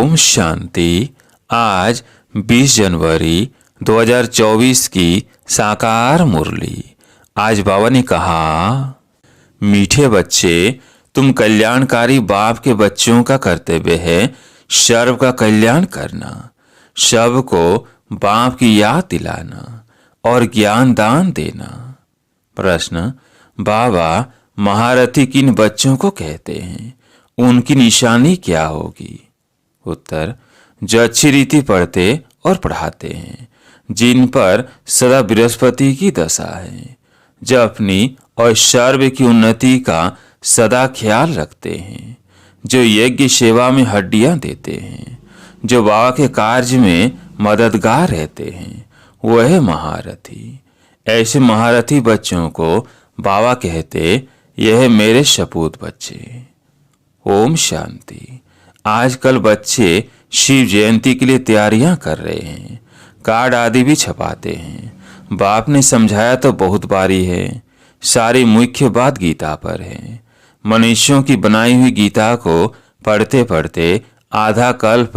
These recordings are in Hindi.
ओम शांति। आज 20 जनवरी 2024 की साकार मुरली। आज बाबा ने कहा, मीठे बच्चे, तुम कल्याणकारी बाप के बच्चों का कर्तव्य है सर्व का कल्याण करना, सबको बाप की याद दिलाना और ज्ञान दान देना। प्रश्न, बाबा महारथी किन बच्चों को कहते हैं, उनकी निशानी क्या होगी? उत्तर, जो अच्छी रीति पढ़ते और पढ़ाते हैं, जिन पर सदा बृहस्पति की दशा है, जो अपनी और सर्व की उन्नति का सदा ख्याल रखते हैं, जो यज्ञ सेवा में हड्डियां देते हैं, जो बाबा के कार्य में मददगार रहते हैं, वह महारथी। ऐसे महारथी बच्चों को बाबा कहते, यह मेरे सपूत बच्चे। ओम शांति। आजकल बच्चे शिव जयंती के लिए तैयारियां कर रहे हैं, कार्ड आदि भी छपाते हैं। बाप ने समझाया तो बहुत बारी है, सारी मुख्य बात गीता पर है। मनुष्यों की बनाई हुई गीता को पढ़ते पढ़ते आधा कल्प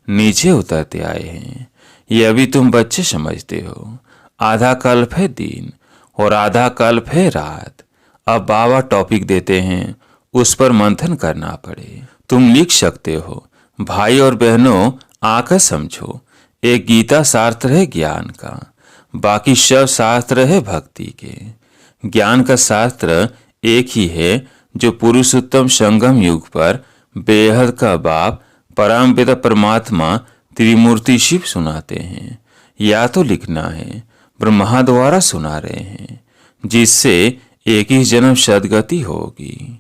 नीचे उतरते आए हैं। ये अभी तुम बच्चे समझते हो। आधा कल्प है दिन और आधा कल्प है रात। अब बाबा टॉपिक देते हैं, उस पर मंथन करना पड़े। तुम लिख सकते हो, भाई और बहनों आकर समझो, एक गीता शास्त्र है ज्ञान का, बाकी सब शास्त्र है भक्ति के। ज्ञान का शास्त्र एक ही है जो पुरुषोत्तम संगम युग पर बेहद का बाप परम पिता परमात्मा त्रिमूर्ति शिव सुनाते हैं, या तो लिखना है, ब्रह्मा द्वारा सुना रहे हैं, जिससे 21 जन्म सदगति होगी।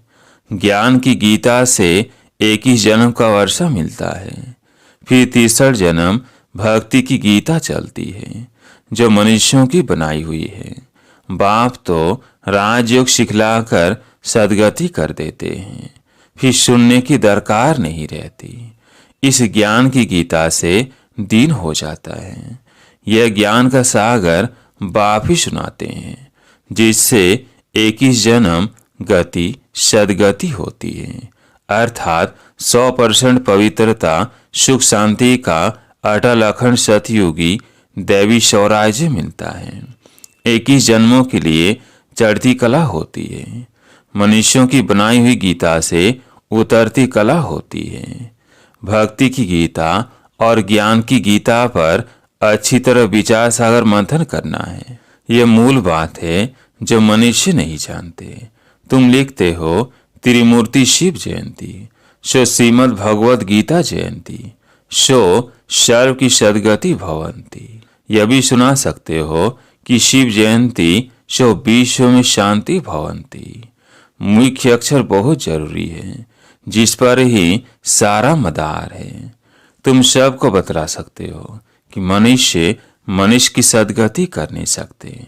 ज्ञान की गीता से 21 जन्म का वर्षा मिलता है, फिर 63 जन्म भक्ति की गीता चलती है, जो मनुष्यों की बनाई हुई है। बाप तो राजयोग सिखलाकर सदगति कर देते हैं, फिर सुनने की दरकार नहीं रहती। इस ज्ञान की गीता से दीन हो जाता है। यह ज्ञान का सागर बाप ही सुनाते हैं, जिससे 21 जन्म गति सदगति होती है, अर्थात 100% पवित्रता सुख शांति का अटल अखंड सतयुगी दैवी स्वराज्य मिलता है। 21 जन्मों के लिए चढ़ती कला होती है। मनुष्यों की बनाई हुई गीता से उतरती कला होती है। भक्ति की गीता और ज्ञान की गीता पर अच्छी तरह विचार सागर मंथन करना है। यह मूल बात है जो मनुष्य नहीं जानते। तुम लिखते हो त्रिमूर्ति शिव जयंती, सो श्रीमद् भगवद गीता जयंती, सो सर्व की सदगति भवंती। यह भी सुना सकते हो कि शिव जयंती सो विश्व में शांति भवंती। मुख्य अक्षर बहुत जरूरी है, जिस पर ही सारा मदार है। तुम सबको बतला सकते हो कि मनुष्य की सदगति कर नहीं सकते,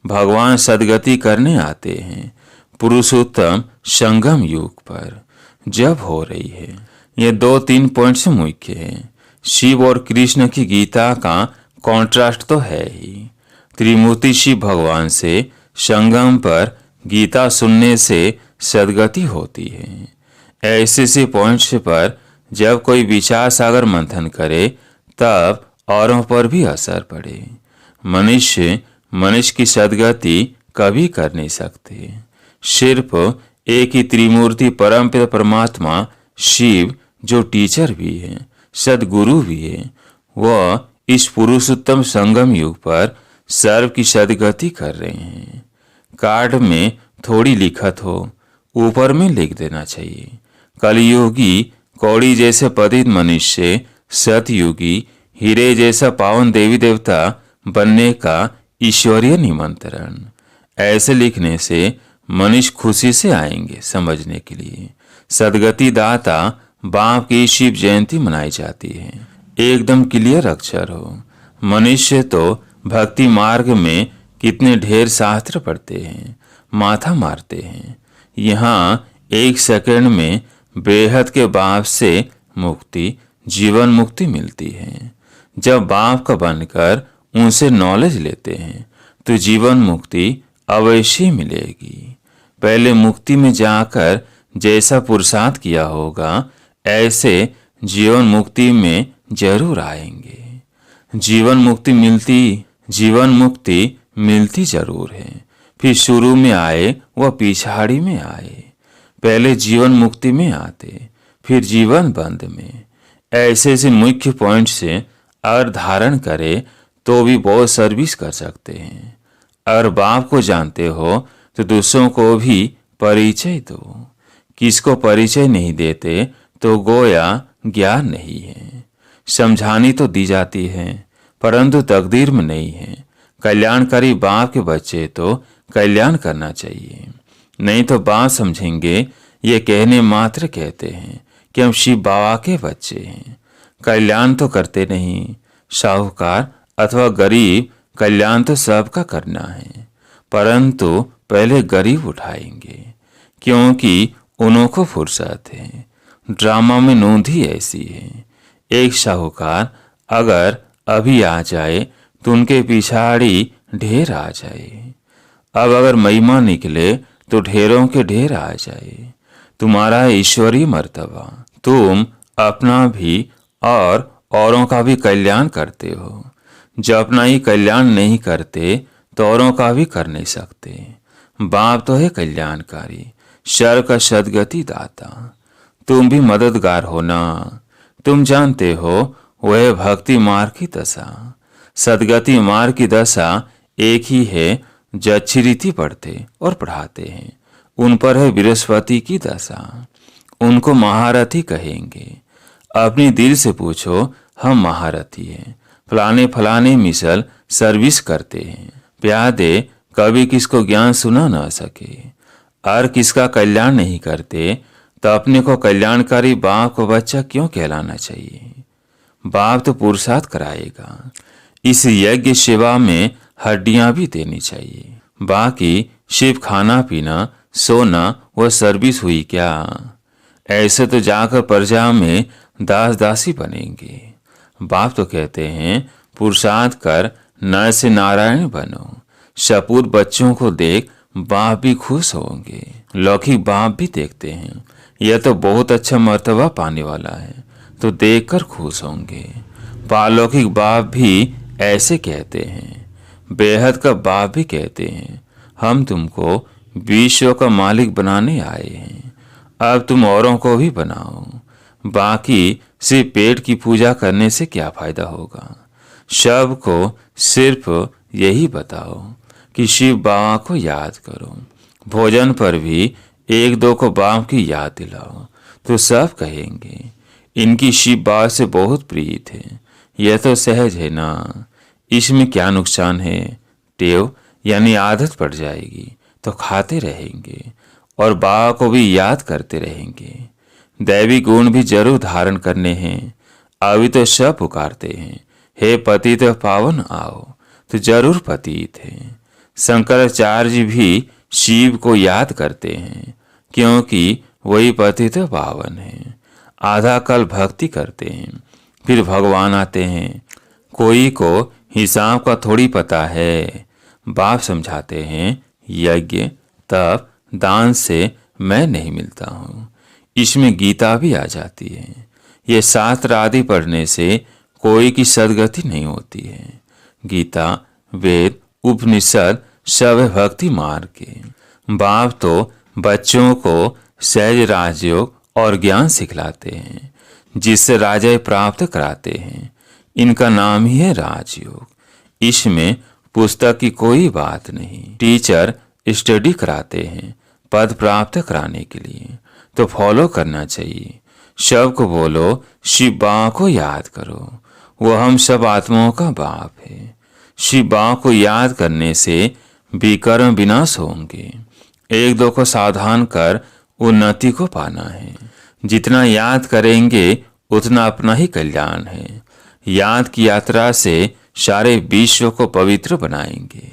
भगवान सदगति करने आते हैं पुरुषोत्तम संगम युग पर जब हो रही है। ये 2-3 पॉइंट से मुख्य है। शिव और कृष्ण की गीता का कॉन्ट्रास्ट तो है ही। त्रिमूर्ति शिव भगवान से संगम पर गीता सुनने से सदगति होती है। ऐसे से पॉइंट्स पर जब कोई विचार सागर मंथन करे, तब औरों पर भी असर पड़े। मनुष्य की सदगति कभी कर नहीं सकते। सिर्फ एक ही त्रिमूर्ति परम पिता परमात्मा शिव, जो टीचर भी है, सदगुरु भी है, वह इस पुरुषोत्तम संगम युग पर सर्व की सदगति कर रहे हैं। कार्ड में थोड़ी लिखत हो, ऊपर में लिख देना चाहिए। कलयुगी कौड़ी जैसे पतित मनुष्य सतयुगी हीरे जैसा पावन देवी देवता बनने का ईश्वरीय निमंत्रण। ऐसे लिखने से मनुष्य खुशी से आएंगे समझने के लिए। सदगति दाता बाप की शिव जयंती मनाई जाती है। एकदम क्लियर अक्षर हो। मनुष्य तो भक्ति मार्ग में कितने ढेर शास्त्र पढ़ते हैं, माथा मारते हैं। यहाँ 1 सेकंड में बेहद के बाप से मुक्ति, जीवन मुक्ति मिलती है। जब बाप का बनकर उनसे नॉलेज लेते हैं तो जीवन मुक्ति अवश्य मिलेगी। पहले मुक्ति में जाकर जैसा पुरुषार्थ किया होगा, ऐसे जीवन मुक्ति में जरूर आएंगे। जीवन मुक्ति मिलती जरूर है, फिर शुरू में आए व पिछाड़ी में आए। पहले जीवन मुक्ति में आते, फिर जीवन बंद में। ऐसे मुख्य पॉइंट से अगर धारण करे तो भी बहुत सर्विस कर सकते हैं। अगर बाप को जानते हो तो दूसरों को भी परिचय दो। किसको परिचय नहीं देते तो गोया ज्ञान नहीं है। समझानी तो दी जाती है परंतु तकदीर में नहीं है। कल्याणकारी बाप के बच्चे तो कल्याण करना चाहिए, नहीं तो बाप समझेंगे ये कहने मात्र कहते हैं कि हम शिव बाबा के बच्चे हैं, कल्याण तो करते नहीं। साहूकार अथवा गरीब कल्याण तो सबका करना है, परंतु पहले गरीब उठाएंगे क्योंकि उन्हों को फुर्सत है। ड्रामा में नोंद ही ऐसी है। एक साहूकार अगर अभी आ जाए तो उनके पिछाड़ी ढेर आ जाए। अब अगर महिमा निकले तो ढेरों के ढेर आ जाए। तुम्हारा ईश्वरीय मर्तबा, तुम अपना भी और औरों का भी कल्याण करते हो। जब अपना ही कल्याण नहीं करते तो औरों का भी कर नहीं सकते। बाप तो है कल्याणकारी, शर का सदगति दाता। तुम भी मददगार हो ना। तुम जानते हो वह भक्ति मार्ग की दशा, सदगति मार्ग की दशा एक ही है जो अच्छी रीति पढ़ते और पढ़ाते हैं। उन पर है बृहस्पति की दशा, उनको महारथी कहेंगे। अपनी दिल से पूछो, हम महारथी हैं, फलाने फलाने मिसल सर्विस करते हैं। प्यादे कभी किसको ज्ञान सुना ना सके और किसका कल्याण नहीं करते तो अपने को कल्याणकारी बाप को बच्चा क्यों कहलाना चाहिए। बाप तो पुरुषार्थ कराएगा। इस यज्ञ सेवा में हड्डियां भी देनी चाहिए, बाकी सिर्फ खाना पीना सोना व सर्विस हुई क्या। ऐसे तो जाकर प्रजा में दास दासी बनेंगे। बाप तो कहते हैं पुरुषार्थ कर नर से नारायण बनो। सपूत बच्चों को देख बाप भी खुश होंगे। लौकिक बाप भी देखते हैं यह तो बहुत अच्छा मर्तबा पाने वाला है तो देखकर खुश होंगे। पारलौकिक बाप भी ऐसे कहते हैं। बेहद का बाप भी कहते हैं हम तुमको विश्व का मालिक बनाने आए हैं, अब तुम औरों को भी बनाओ। बाकी सिर्फ पेट की पूजा करने से क्या फायदा होगा। सबको सिर्फ यही बताओ कि शिव बाबा को याद करो। भोजन पर भी एक दो को बाप की याद दिलाओ तो सब कहेंगे इनकी शिव बाबा से बहुत प्रीत है। यह तो सहज है ना, इसमें क्या नुकसान है। टेव यानी आदत पड़ जाएगी तो खाते रहेंगे और बाबा को भी याद करते रहेंगे। दैवी गुण भी जरूर धारण करने हैं। अभी तो सब पुकारते हैं हे पतित पावन आओ, तो जरूर पतित है। शंकराचार्य भी शिव को याद करते हैं क्योंकि वही पतित पावन है। आधा कल भक्ति करते हैं फिर भगवान आते हैं। कोई को हिसाब का थोड़ी पता है। बाप समझाते हैं यज्ञ तप दान से मैं नहीं मिलता हूँ। इसमें गीता भी आ जाती है। ये शास्त्र आदि पढ़ने से कोई की सदगति नहीं होती है। गीता वेद उपनिषद सब भक्ति मार्ग के। बाप तो बच्चों को सहज राजयोग और ज्ञान सिखलाते हैं जिससे राजय प्राप्त कराते हैं। इनका नाम ही है राजयोग। इसमें पुस्तक की कोई बात नहीं। टीचर स्टडी कराते हैं पद प्राप्त कराने के लिए, तो फॉलो करना चाहिए। सबको बोलो शिव बाबा को याद करो, वो हम सब आत्माओं का बाप है। शिव बाबा को याद करने से विकर्म विनाश होंगे। एक दो को सावधान कर उन्नति को पाना है। जितना याद करेंगे उतना अपना ही कल्याण है। याद की यात्रा से सारे विश्व को पवित्र बनाएंगे।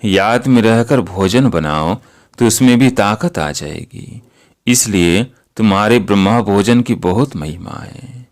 याद में रहकर भोजन बनाओ तो उसमें भी ताकत आ जाएगी। इसलिए तुम्हारे ब्रह्मा भोजन की बहुत महिमा है।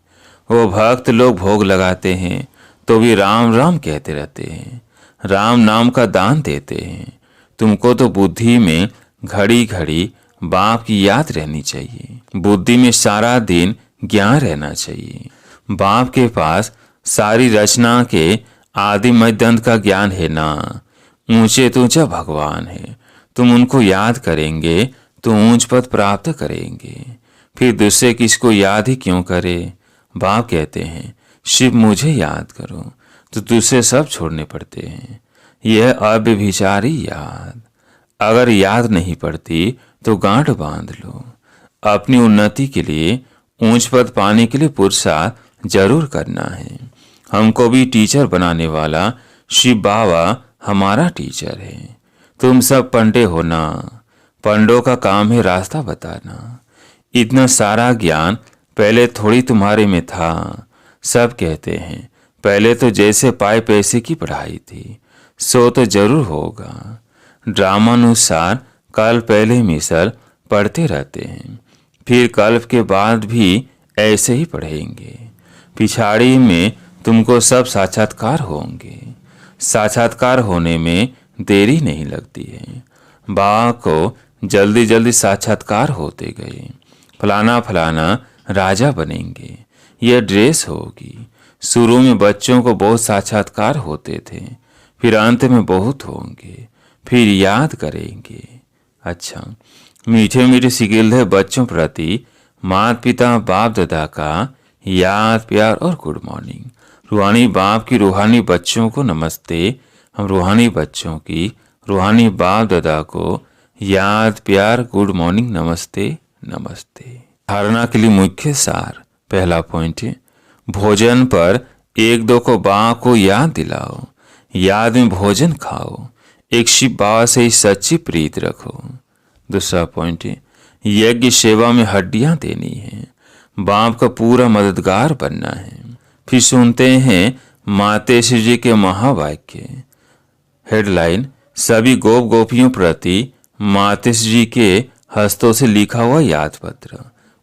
वो भक्त लोग भोग लगाते हैं तो भी राम राम कहते रहते हैं, राम नाम का दान देते हैं। तुमको तो बुद्धि में घड़ी घड़ी बाप की याद रहनी चाहिए। बुद्धि में सारा दिन ज्ञान रहना चाहिए। बाप के पास सारी रचना के आदि मध्य अंत का ज्ञान है ना। ऊंचे तो ऊंचा भगवान है, तुम उनको याद करेंगे तो ऊंच पद प्राप्त करेंगे। फिर दूसरे किसको याद ही क्यों करे। बाप कहते हैं शिव मुझे याद करो, तो दूसरे सब छोड़ने पड़ते हैं। यह अव्यभिचारी याद। अगर याद नहीं पड़ती तो गांठ बांध लो। अपनी उन्नति के लिए, ऊंच पद पाने के लिए पुरुषार्थ जरूर करना है। हमको भी टीचर बनाने वाला शिव बाबा हमारा टीचर है। तुम सब पंडे हो ना, पंडों का काम है रास्ता बताना। इतना सारा ज्ञान पहले थोड़ी तुम्हारे में था। सब कहते हैं पहले तो जैसे पाए पैसे की पढ़ाई थी, सो तो जरूर होगा। ड्रामानुसार कल पहले मिसल पढ़ते रहते हैं, फिर कल्प के बाद भी ऐसे ही पढ़ेंगे। पिछाड़ी में तुमको सब साक्षात्कार होंगे। साक्षात्कार होने में देरी नहीं लगती है। बाबा को जल्दी जल्दी साक्षात्कार होते गए। फलाना फलाना राजा बनेंगे, यह ड्रेस होगी। शुरू में बच्चों को बहुत साक्षात्कार होते थे, फिर अंत में बहुत होंगे, फिर याद करेंगे। अच्छा, मीठे मीठे सिगिल है बच्चों प्रति माता पिता बाप दादा का याद प्यार और गुड मॉर्निंग। रूहानी बाप की रूहानी बच्चों को नमस्ते। हम रूहानी बच्चों की रूहानी बाप दादा को याद प्यार गुड मॉर्निंग नमस्ते नमस्ते। धारणा के लिए मुख्य सार। पहला पॉइंट है भोजन पर एक दो को बाप को याद दिलाओ, याद में भोजन खाओ, एक शिव बाबा से ही सच्ची प्रीत रखो। दूसरा पॉइंट है यज्ञ सेवा में हड्डियां देनी है, बाप का पूरा मददगार बनना है। फिर सुनते हैं मातेश्वर जी के महावाक्य। हेडलाइन सभी गोप गोपियों प्रति मातेश्वर जी के हस्तों से लिखा हुआ याद पत्र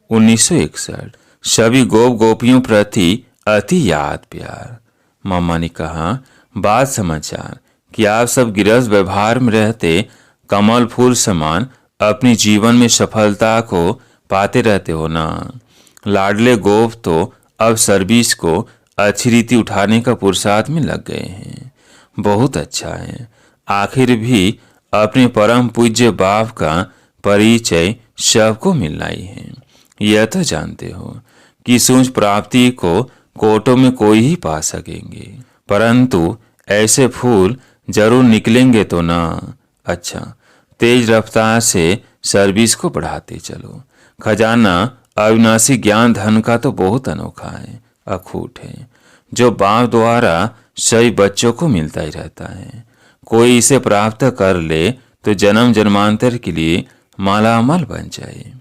1961। सभी गोप गोपियों प्रति अति याद प्यार। मामा ने कहा बात समाचार कि आप सब गृहस्थ व्यवहार में रहते कमल फूल समान अपनी जीवन में सफलता को पाते रहते हो ना। लाडले गोप तो अब सर्विस को अच्छी रीति उठाने का पुरुषार्थ में लग गए हैं। बहुत अच्छा है। आखिर भी अपने परम पूज्य बाप का परिचय सबको मिलना ही है। यह तो जानते हो कि सूझ प्राप्ति को कोटों में कोई ही पा सकेंगे, परंतु ऐसे फूल जरूर निकलेंगे तो ना। अच्छा, तेज रफ्तार से सर्विस को बढ़ाते चलो। खजाना अविनाशी ज्ञान धन का तो बहुत अनोखा है, अखूट है, जो बाप द्वारा सभी बच्चों को मिलता ही रहता है। कोई इसे प्राप्त कर ले तो जन्म जन्मांतर के लिए मालामाल बन जाए।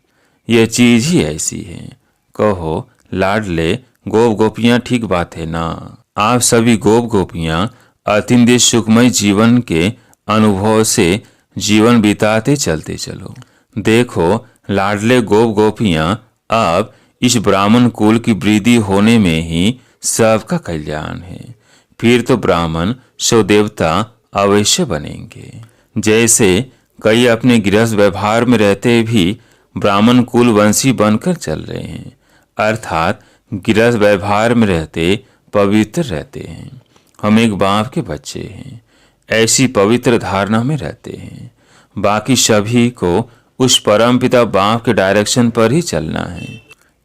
यह चीज ही ऐसी है। कहो लाडले गोप गोपियां, ठीक बात है ना। आप सभी गोप गोपियां अतिंद्रिय सुखमय जीवन के अनुभव से जीवन बिताते चलते चलो। देखो लाडले गोप गोपियां, अब इस ब्राह्मण कुल की वृद्धि होने में ही सबका कल्याण है। फिर तो ब्राह्मण सो देवता अवश्य बनेंगे। जैसे कई अपने गृहस्थ व्यवहार में रहते भी ब्राह्मण कुल वंशी बनकर चल रहे हैं, अर्थात गृहस्थ व्यवहार में रहते पवित्र रहते हैं। हम एक बाप के बच्चे हैं, ऐसी पवित्र धारणा में रहते हैं। बाकी सभी को उस परम पिता बाप के डायरेक्शन पर ही चलना है।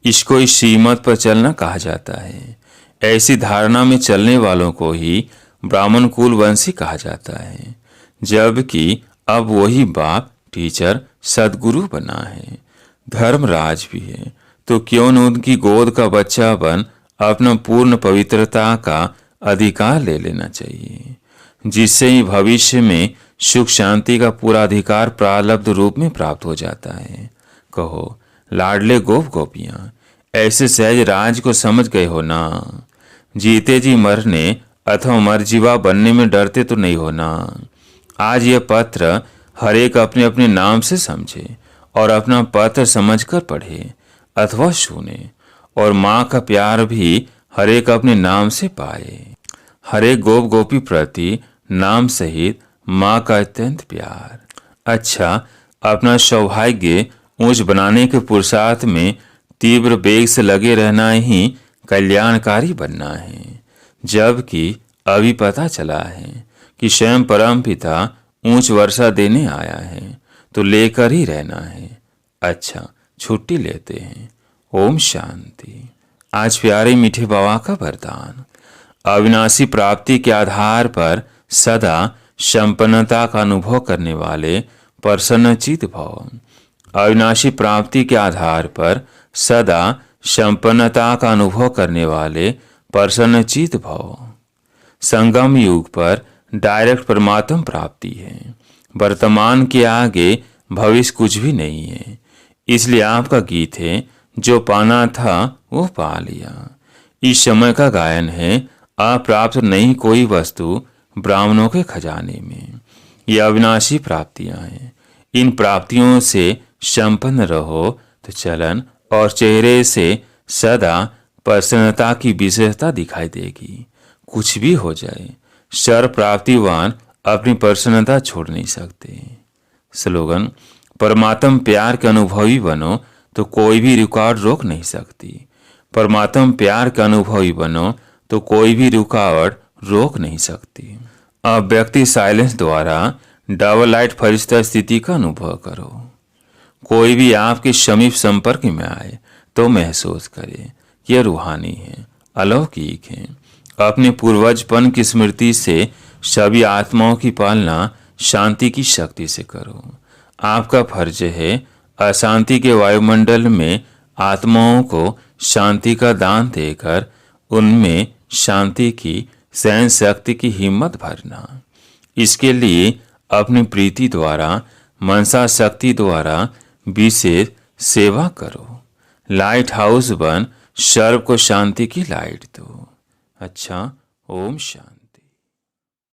इसको इस श्रीमत पर चलना कहा जाता है। ऐसी धारणा में चलने वालों को ही ब्राह्मण कुल वंशी कहा जाता है। जबकि अब वही बाप टीचर सदगुरु बना है, धर्मराज भी है, तो क्यों न उनकी गोद का बच्चा बन अपना पूर्ण पवित्रता का अधिकार ले लेना चाहिए, जिससे ही भविष्य में सुख शांति का पूरा अधिकार प्रारब्ध रूप में प्राप्त हो जाता है। कहो लाडले गोप गोपियां, ऐसे सहज राज को समझ गए हो ना। जीते जी मरने अथवा मरजीवा बनने में डरते तो नहीं हो ना। आज यह पत्र हर एक अपने अपने नाम से समझे और अपना पत्र समझकर पढ़े अथवा सुने, और माँ का प्यार भी हर एक अपने नाम से पाए। हर एक गोप गोपी प्रति नाम सहित माँ का अत्यंत प्यार। अच्छा, अपना सौभाग्य ऊंच बनाने के पुरुषार्थ में तीव्र वेग से लगे रहना ही कल्याणकारी बनना है। जबकि अभी पता चला है कि स्वयं परमपिता ऊंच वर्षा देने आया है, तो लेकर ही रहना है। अच्छा, छुट्टी लेते हैं। ओम शांति। आज प्यारे मीठे बाबा का वरदान, अविनाशी प्राप्ति के आधार पर सदा संपन्नता का अनुभव करने वाले प्रसन्नचित्त भव। अविनाशी प्राप्ति के आधार पर सदा संपन्नता का अनुभव करने वाले प्रसन्नचित्त भव। संगम युग पर डायरेक्ट परमात्म प्राप्ति है। वर्तमान के आगे भविष्य कुछ भी नहीं है। इसलिए आपका गीत है, जो पाना था वो पा लिया। इस समय का गायन है, अप्राप्त नहीं कोई वस्तु ब्राह्मणों के खजाने में। ये अविनाशी प्राप्तियां हैं। इन प्राप्तियों से संपन्न रहो तो चलन और चेहरे से सदा प्रसन्नता की विशेषता दिखाई देगी। कुछ भी हो जाए, सर्व प्राप्तिवान अपनी प्रसन्नता छोड़ नहीं सकते। स्लोगन, परमात्म प्यार के अनुभवी बनो तो कोई भी रुकावट रोक नहीं सकती। परमात्म प्यार के अनुभवी बनो तो कोई भी रुकावट रोक नहीं सकती। अब व्यक्ति साइलेंस द्वारा डबल लाइट फरिश्ता स्थिति का अनुभव करो। कोई भी आपके समीप संपर्क में आए तो महसूस करे यह रूहानी है, अलौकिक है। अपने पूर्वजपन की स्मृति से सभी आत्माओं की पालना शांति की शक्ति से करो। आपका फर्ज है अशांति के वायुमंडल में आत्माओं को शांति का दान देकर उनमें शांति की सहन शक्ति की हिम्मत भरना। इसके लिए अपनी प्रीति द्वारा, मनसा शक्ति द्वारा विशेष सेवा करो। लाइट हाउस बन सर्व को शांति की लाइट दो। अच्छा, ओम शांति।